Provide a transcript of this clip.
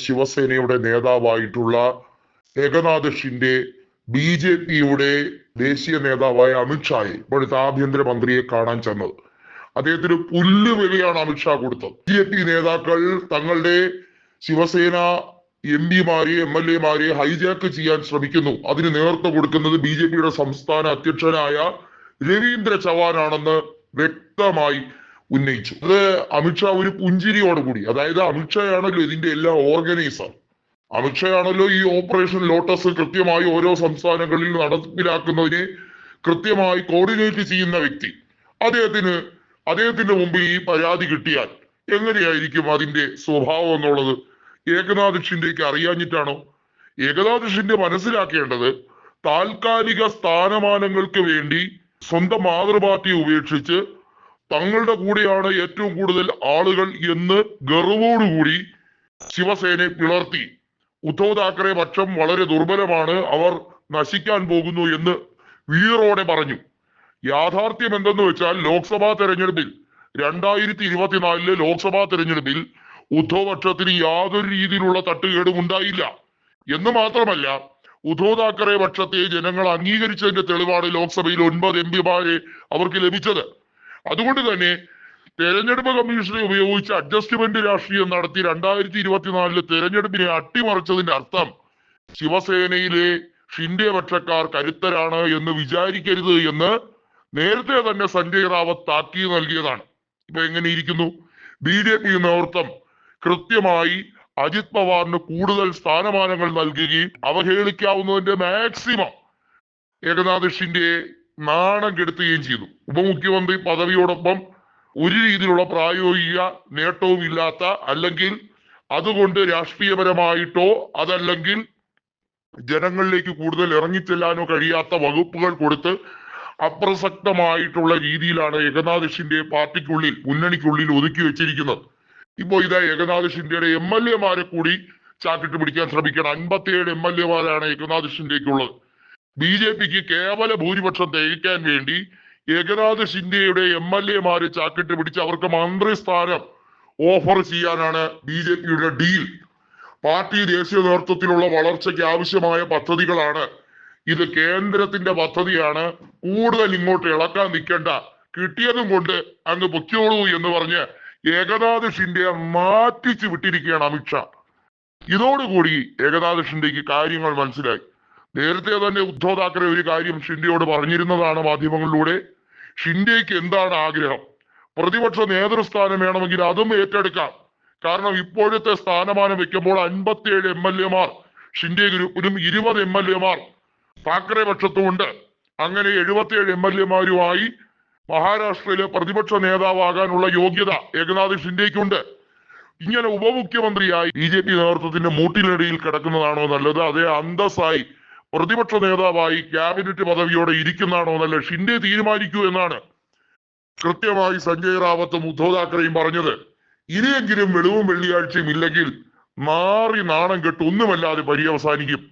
ശിവസേനയുടെ നേതാവായിട്ടുള്ള ഏകനാഥ് ഷിൻഡെ BJPയുടെ ദേശീയ നേതാവായ അമിത്ഷായെ ഇപ്പോഴത്തെ ആഭ്യന്തരമന്ത്രിയെ കാണാൻ ചെന്നത്. അദ്ദേഹത്തിന് പുല്ലുവിലയാണ് അമിത്ഷാ കൊടുത്തത്. BJP നേതാക്കൾ തങ്ങളുടെ ശിവസേന MP മാരെ MLA മാരെ ഹൈജാക്ക് ചെയ്യാൻ ശ്രമിക്കുന്നു. അതിന് നേതൃത്വം കൊടുക്കുന്നത് BJPയുടെ സംസ്ഥാന അധ്യക്ഷനായ രവീന്ദ്ര ചവാനാണെന്ന് വ്യക്തമായി ഉന്നയിച്ചു. അത് അമിത്ഷാ ഒരു പുഞ്ചിരിയോടുകൂടി, അതായത് അമിത്ഷായാണല്ലോ ഇതിന്റെ എല്ലാ ഓർഗനൈസർ, അമിത്ഷായാണല്ലോ ഈ ഓപ്പറേഷൻ ലോട്ടസ് കൃത്യമായി ഓരോ സംസ്ഥാനങ്ങളിൽ നടപ്പിലാക്കുന്നതിനെ കൃത്യമായി കോർഡിനേറ്റ് ചെയ്യുന്ന വ്യക്തി. അദ്ദേഹത്തിന്റെ മുമ്പിൽ ഈ പരാതി കിട്ടിയാൽ എങ്ങനെയായിരിക്കും അതിന്റെ സ്വഭാവം എന്നുള്ളത് ഏകനാഥ് ഷിൻഡെക്ക് അറിയാഞ്ഞിട്ടാണോ? ഏകനാഥ് ഷിൻഡെ മനസ്സിലാക്കേണ്ടത് താൽക്കാലിക സ്ഥാനമാനങ്ങൾക്ക് വേണ്ടി സ്വന്തം മാതൃപാർട്ടിയെ ഉപേക്ഷിച്ച് തങ്ങളുടെ കൂടെയാണ് ഏറ്റവും കൂടുതൽ ആളുകൾ എന്ന് ഗർവോടുകൂടി ശിവസേനയെ പിളർത്തി ഉദ്ധവ് താക്കറെ പക്ഷം വളരെ ദുർബലമാണ്, അവർ നശിക്കാൻ പോകുന്നു എന്ന് വീറോടെ പറഞ്ഞു. യാഥാർത്ഥ്യം എന്തെന്ന് വെച്ചാൽ ലോക്സഭാ തെരഞ്ഞെടുപ്പിൽ 2024 ലോക്സഭാ തെരഞ്ഞെടുപ്പിൽ ഉദ്ധവ് പക്ഷത്തിന് യാതൊരു രീതിയിലുള്ള തട്ടുകേടും ഉണ്ടായില്ല എന്ന് മാത്രമല്ല, ഉദ്ധവ് താക്കറെ പക്ഷത്തെ ജനങ്ങൾ അംഗീകരിച്ചതിന്റെ തെളിവാണ് ലോക്സഭയിൽ 9 MP അവർക്ക് ലഭിച്ചത്. അതുകൊണ്ട് തന്നെ തെരഞ്ഞെടുപ്പ് കമ്മീഷനെ ഉപയോഗിച്ച് അഡ്ജസ്റ്റ്മെന്റ് രാഷ്ട്രീയം നടത്തി 2024 തെരഞ്ഞെടുപ്പിനെ അട്ടിമറിച്ചതിന്റെ അർത്ഥം ശിവസേനയിലെ ഷിൻഡെ പക്ഷക്കാർ കരുത്തരാണ് എന്ന് വിചാരിക്കരുത് എന്ന് നേരത്തെ തന്നെ സഞ്ജയ് റാവത്ത് താക്കീത് നൽകിയതാണ്. ഇപ്പൊ എങ്ങനെയിരിക്കുന്നു? BJP നേതൃത്വം കൃത്യമായി അജിത് പവാറിന് കൂടുതൽ സ്ഥാനമാനങ്ങൾ നൽകുകയും അവഹേളിക്കാവുന്നതിന്റെ മാക്സിമം ഏകനാഥ് ഷിൻഡെയെ നാണം കെടുത്തുകയും ചെയ്തു. ഉപമുഖ്യമന്ത്രി പദവിയോടൊപ്പം ഒരു രീതിയിലുള്ള പ്രായോഗിക നേട്ടവും ഇല്ലാത്ത, അല്ലെങ്കിൽ അതുകൊണ്ട് രാഷ്ട്രീയപരമായിട്ടോ അതല്ലെങ്കിൽ ജനങ്ങളിലേക്ക് കൂടുതൽ ഇറങ്ങിച്ചെല്ലാനോ കഴിയാത്ത വകുപ്പുകൾ കൊടുത്ത് അപ്രസക്തമായിട്ടുള്ള രീതിയിലാണ് ഏകനാഥ് ഷിൻഡെ പാർട്ടിക്കുള്ളിൽ, മുന്നണിക്കുള്ളിൽ ഒതുക്കി വെച്ചിരിക്കുന്നത്. ഇപ്പോ ഇതാ ഏകനാഥ് ഷിൻഡെയുടെ MLA മാരെ കൂടി ചാക്കിട്ട് പിടിക്കാൻ ശ്രമിക്കണം. 57 MLA മാരാണ് ഏകനാഥ് ഷിൻഡെക്കുള്ളത്. BJPക്ക് കേവല ഭൂരിപക്ഷം തികയ്ക്കാൻ വേണ്ടി ഏകനാഥ് ഷിൻഡെയുടെ MLA മാരെ ചാക്കിട്ട് പിടിച്ച് അവർക്ക് മന്ത്രിസ്ഥാനം ഓഫർ ചെയ്യാനാണ് BJPയുടെ ഡീൽ. പാർട്ടി ദേശീയ നേതൃത്വത്തിലുള്ള വളർച്ചയ്ക്ക് ആവശ്യമായ പദ്ധതികളാണ് ഇത്. കേന്ദ്രത്തിന്റെ പദ്ധതിയാണ്. കൂടുതൽ ഇങ്ങോട്ട് ഇളക്കാൻ നിൽക്കേണ്ട, കിട്ടിയതും കൊണ്ട് അങ്ങ് പൊയ്ക്കോളൂ എന്ന് പറഞ്ഞ് ഏകനാഥ് ഷിൻഡെയെ മാറ്റിച്ചു വിട്ടിരിക്കുകയാണ് അമിത്ഷാ. ഇതോടുകൂടി ഏകനാഥ് ഷിൻഡെക്ക് കാര്യങ്ങൾ മനസ്സിലായി. നേരത്തെ തന്നെ ഉദ്ധവ് താക്കറെ ഒരു കാര്യം ഷിൻഡെയോട് പറഞ്ഞിരുന്നതാണ് മാധ്യമങ്ങളിലൂടെ. ഷിൻഡെക്ക് എന്താണ് ആഗ്രഹം? പ്രതിപക്ഷ നേതൃസ്ഥാനം വേണമെങ്കിൽ അതും ഏറ്റെടുക്കാം. കാരണം ഇപ്പോഴത്തെ സ്ഥാനമാനം വെക്കുമ്പോൾ 57 MLA മാർ ഷിൻഡെ ഗ്രൂപ്പിനും 20 MLA മാർ താക്കറെ പക്ഷത്തുമുണ്ട്. അങ്ങനെ 77 MLA മാരുമായി മഹാരാഷ്ട്രയിലെ പ്രതിപക്ഷ നേതാവാകാനുള്ള യോഗ്യത ഏകനാഥ് ഷിൻഡെക്കുണ്ട്. ഇങ്ങനെ ഉപമുഖ്യമന്ത്രിയായി BJP നേതൃത്വത്തിന്റെ മൂട്ടിനടിയിൽ കിടക്കുന്നതാണോ നല്ലത്? അതേ അന്തസ്സായി പ്രതിപക്ഷ നേതാവായി ക്യാബിനറ്റ് പദവിയോടെ ഇരിക്കുന്നതാണോ നല്ലത്? ഷിൻഡെ തീരുമാനിക്കൂ എന്നാണ് കൃത്യമായി സഞ്ജയ് റാവത്തും ഉദ്ധവ് താക്കറെയും പറഞ്ഞത്. ഇനിയെങ്കിലും വെളിവും വെള്ളിയാഴ്ചയും ഇല്ലെങ്കിൽ മാറി നാണം കെട്ട് ഒന്നുമല്ലാതെ പര്യവസാനിക്കും.